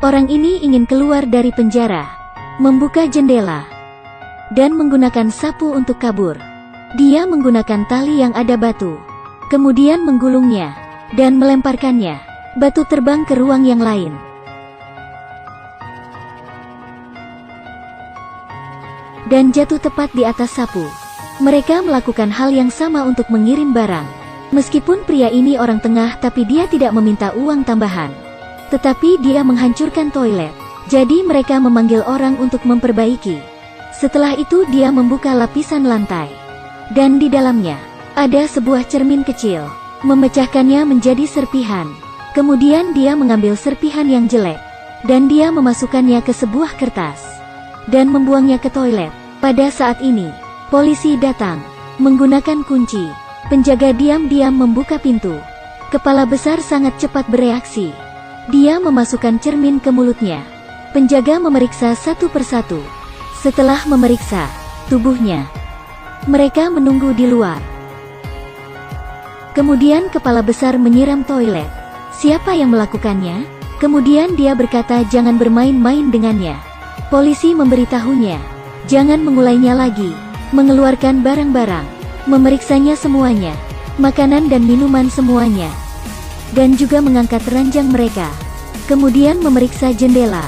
Orang ini ingin keluar dari penjara, membuka jendela, dan menggunakan sapu untuk kabur. Dia menggunakan tali yang ada batu, kemudian menggulungnya, dan melemparkannya. Batu terbang ke ruang yang lain, dan jatuh tepat di atas sapu. Mereka melakukan hal yang sama untuk mengirim barang. Meskipun pria ini orang tengah, tapi dia tidak meminta uang tambahan. Tetapi dia menghancurkan toilet. Jadi mereka memanggil orang untuk memperbaiki. Setelah itu dia membuka lapisan lantai. Dan di dalamnya, ada sebuah cermin kecil. Memecahkannya menjadi serpihan. Kemudian dia mengambil serpihan yang jelek. Dan dia memasukkannya ke sebuah kertas. Dan membuangnya ke toilet. Pada saat ini, polisi datang. Menggunakan kunci. Penjaga diam-diam membuka pintu. Kepala besar sangat cepat bereaksi. Dia memasukkan cermin ke mulutnya. Penjaga memeriksa satu persatu. Setelah memeriksa tubuhnya, mereka menunggu di luar. Kemudian kepala besar menyiram toilet. Siapa yang melakukannya? Kemudian dia berkata jangan bermain-main dengannya. Polisi memberitahunya, jangan mengulainya lagi. Mengeluarkan barang-barang, memeriksanya semuanya, makanan dan minuman semuanya. Dan juga mengangkat ranjang mereka. Kemudian memeriksa jendela.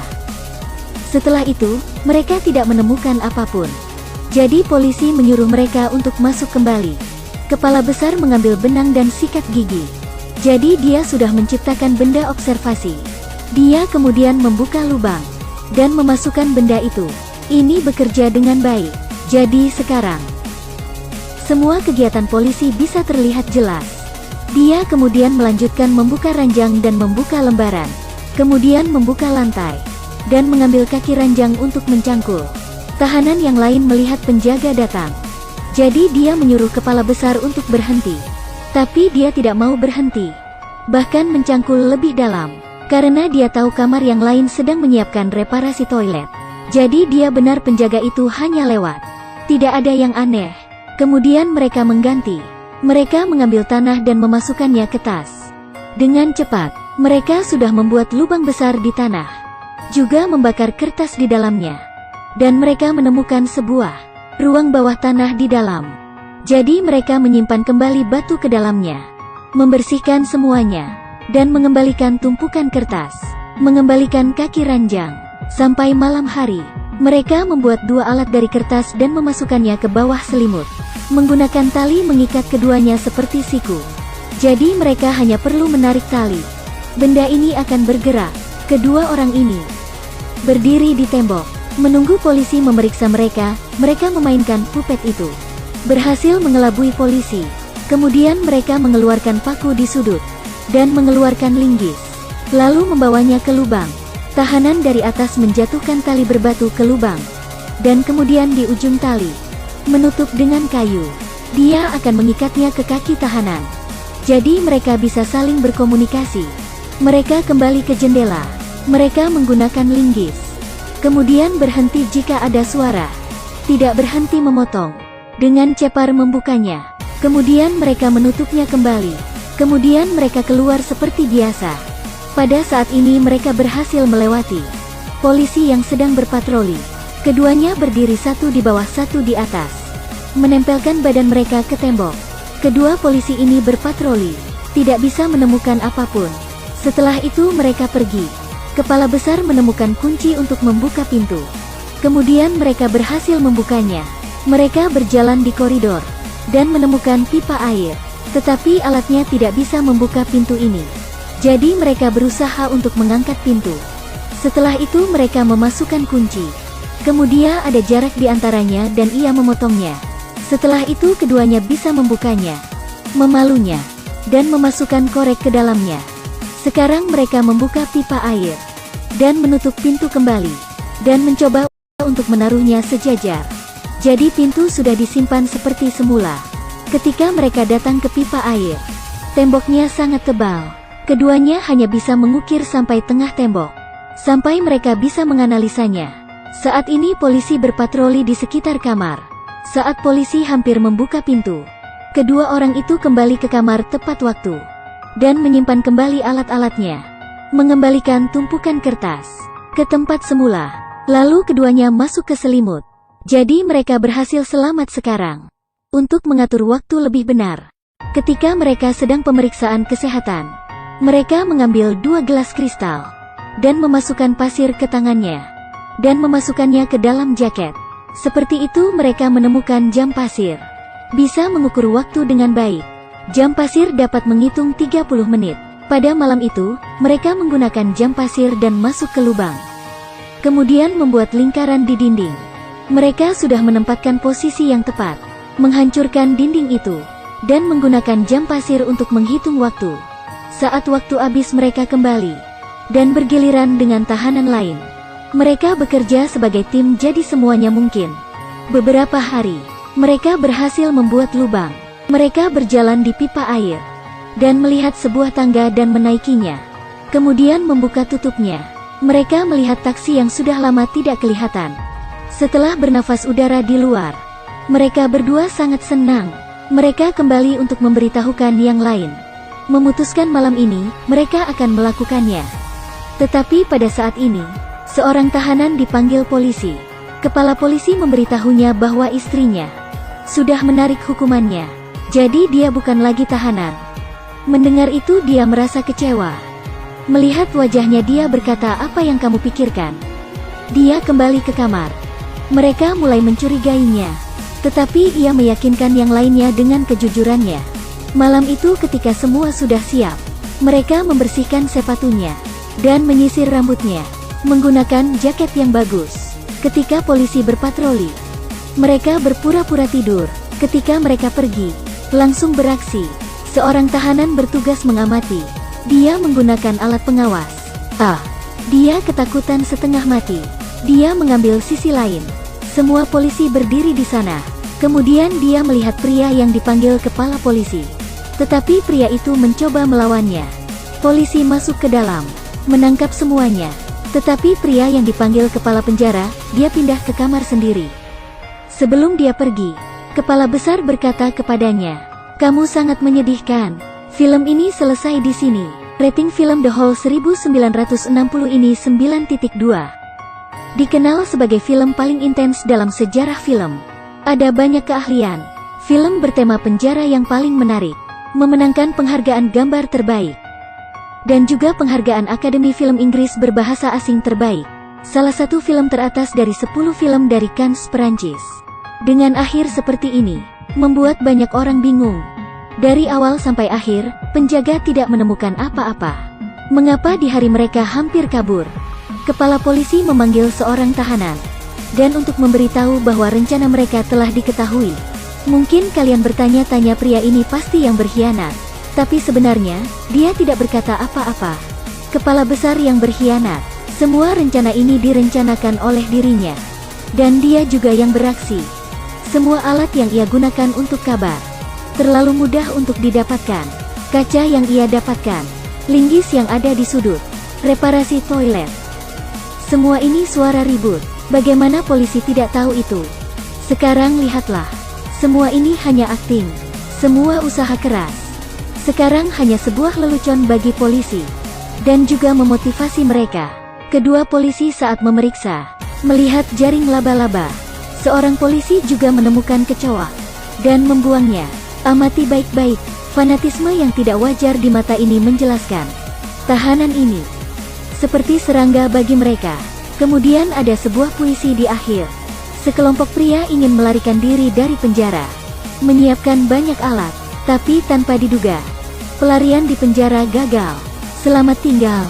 Setelah itu, mereka tidak menemukan apapun. Jadi polisi menyuruh mereka untuk masuk kembali. Kepala besar mengambil benang dan sikat gigi. Jadi dia sudah menciptakan benda observasi. Dia kemudian membuka lubang dan memasukkan benda itu. Ini bekerja dengan baik. Jadi sekarang, semua kegiatan polisi bisa terlihat jelas. Dia kemudian melanjutkan membuka ranjang dan membuka lembaran. Kemudian membuka lantai. Dan mengambil kaki ranjang untuk mencangkul. Tahanan yang lain melihat penjaga datang. Jadi dia menyuruh kepala besar untuk berhenti. Tapi dia tidak mau berhenti. Bahkan mencangkul lebih dalam. Karena dia tahu kamar yang lain sedang menyiapkan reparasi toilet. Jadi dia benar penjaga itu hanya lewat. Tidak ada yang aneh. Kemudian mereka mengganti. Mereka mengambil tanah dan memasukkannya ke tas. Dengan cepat, mereka sudah membuat lubang besar di tanah. Juga membakar kertas di dalamnya. Dan mereka menemukan sebuah ruang bawah tanah di dalam. Jadi mereka menyimpan kembali batu ke dalamnya. Membersihkan semuanya. Dan mengembalikan tumpukan kertas. Mengembalikan kaki ranjang. Sampai malam hari, mereka membuat dua alat dari kertas dan memasukkannya ke bawah selimut. Menggunakan tali mengikat keduanya seperti siku. Jadi mereka hanya perlu menarik tali. Benda ini akan bergerak. Kedua orang ini berdiri di tembok, menunggu polisi memeriksa mereka. Mereka memainkan puppet itu. Berhasil mengelabui polisi. Kemudian mereka mengeluarkan paku di sudut. Dan mengeluarkan linggis. Lalu membawanya ke lubang. Tahanan dari atas menjatuhkan tali berbatu ke lubang. Dan kemudian di ujung tali, menutup dengan kayu. Dia akan mengikatnya ke kaki tahanan. Jadi mereka bisa saling berkomunikasi. Mereka kembali ke jendela. Mereka menggunakan linggis. Kemudian berhenti jika ada suara. Tidak berhenti memotong. Dengan cepat membukanya. Kemudian mereka menutupnya kembali. Kemudian mereka keluar seperti biasa. Pada saat ini mereka berhasil melewati polisi yang sedang berpatroli. Keduanya berdiri satu di bawah satu di atas. Menempelkan badan mereka ke tembok. Kedua polisi ini berpatroli. Tidak bisa menemukan apapun. Setelah itu mereka pergi. Kepala besar menemukan kunci untuk membuka pintu. Kemudian mereka berhasil membukanya. Mereka berjalan di koridor. Dan menemukan pipa air. Tetapi alatnya tidak bisa membuka pintu ini. Jadi mereka berusaha untuk mengangkat pintu. Setelah itu mereka memasukkan kunci. Kemudian ada jarak di antaranya dan ia memotongnya. Setelah itu keduanya bisa membukanya, memalunya, dan memasukkan korek ke dalamnya. Sekarang mereka membuka pipa air. Dan menutup pintu kembali. Dan mencoba untuk menaruhnya sejajar. Jadi pintu sudah disimpan seperti semula. Ketika mereka datang ke pipa air, temboknya sangat tebal. Keduanya hanya bisa mengukir sampai tengah tembok. Sampai mereka bisa menganalisanya. Saat ini polisi berpatroli di sekitar kamar. Saat polisi hampir membuka pintu, kedua orang itu kembali ke kamar tepat waktu. Dan menyimpan kembali alat-alatnya. mengembalikan tumpukan kertas ke tempat semula. Lalu keduanya masuk ke selimut. Jadi mereka berhasil selamat sekarang. Untuk mengatur waktu lebih benar, ketika mereka sedang pemeriksaan kesehatan, mereka mengambil 2 gelas kristal dan memasukkan pasir ke tangannya dan memasukkannya ke dalam jaket. Seperti itu mereka menemukan jam pasir. Bisa mengukur waktu dengan baik. Jam pasir dapat menghitung 30 menit. Pada malam itu, mereka menggunakan jam pasir dan masuk ke lubang. Kemudian membuat lingkaran di dinding. Mereka sudah menempatkan posisi yang tepat, menghancurkan dinding itu, dan menggunakan jam pasir untuk menghitung waktu. Saat waktu habis mereka kembali, dan bergiliran dengan tahanan lain. Mereka bekerja sebagai tim jadi semuanya mungkin. Beberapa hari, mereka berhasil membuat lubang. Mereka berjalan di pipa air, dan melihat sebuah tangga dan menaikinya. Kemudian membuka tutupnya. Mereka melihat taksi yang sudah lama tidak kelihatan. Setelah bernafas udara di luar, mereka berdua sangat senang. Mereka kembali untuk memberitahukan yang lain. Memutuskan malam ini, mereka akan melakukannya. Tetapi pada saat ini, seorang tahanan dipanggil polisi. Kepala polisi memberitahunya bahwa istrinya sudah menarik hukumannya. Jadi dia bukan lagi tahanan. Mendengar itu dia merasa kecewa. Melihat wajahnya dia berkata, "Apa yang kamu pikirkan?" Dia kembali ke kamar. Mereka mulai mencurigainya. Tetapi ia meyakinkan yang lainnya dengan kejujurannya. Malam itu ketika semua sudah siap, mereka membersihkan sepatunya dan menyisir rambutnya, menggunakan jaket yang bagus. Ketika polisi berpatroli, mereka berpura-pura tidur. Ketika mereka pergi, langsung beraksi. Seorang tahanan bertugas mengamati. Dia menggunakan alat pengawas. Dia ketakutan setengah mati. Dia mengambil sisi lain. Semua polisi berdiri di sana. Kemudian dia melihat pria yang dipanggil kepala polisi. Tetapi pria itu mencoba melawannya. Polisi masuk ke dalam, menangkap semuanya. Tetapi pria yang dipanggil kepala penjara, dia pindah ke kamar sendiri. Sebelum dia pergi, kepala besar berkata kepadanya, "Kamu sangat menyedihkan. Film ini selesai di sini." Rating film The Hole 1960 ini 9.2. Dikenal sebagai film paling intens dalam sejarah film. Ada banyak keahlian. Film bertema penjara yang paling menarik. Memenangkan penghargaan gambar terbaik. Dan juga penghargaan Akademi Film Inggris berbahasa asing terbaik. Salah satu film teratas dari 10 film dari Cannes, Perancis. Dengan akhir seperti ini, membuat banyak orang bingung. Dari awal sampai akhir, penjaga tidak menemukan apa-apa. Mengapa di hari mereka hampir kabur? Kepala polisi memanggil seorang tahanan. Dan untuk memberitahu bahwa rencana mereka telah diketahui. Mungkin kalian bertanya-tanya, pria ini pasti yang berkhianat. Tapi sebenarnya, dia tidak berkata apa-apa. Kepala besar yang berkhianat. Semua rencana ini direncanakan oleh dirinya. Dan dia juga yang beraksi. Semua alat yang ia gunakan untuk kabar terlalu mudah untuk didapatkan. Kaca yang ia dapatkan, linggis yang ada di sudut, reparasi toilet. Semua ini suara ribut. Bagaimana polisi tidak tahu itu? Sekarang lihatlah. Semua ini hanya akting. Semua usaha keras. Sekarang hanya sebuah lelucon bagi polisi. Dan juga memotivasi mereka. Kedua polisi saat memeriksa, melihat jaring laba-laba. Seorang polisi juga menemukan kecoa dan membuangnya. Amati baik-baik. Fanatisme yang tidak wajar di mata ini menjelaskan. Tahanan ini seperti serangga bagi mereka. Kemudian ada sebuah puisi di akhir. Sekelompok pria ingin melarikan diri dari penjara. Menyiapkan banyak alat, tapi tanpa diduga pelarian di penjara gagal. Selamat tinggal.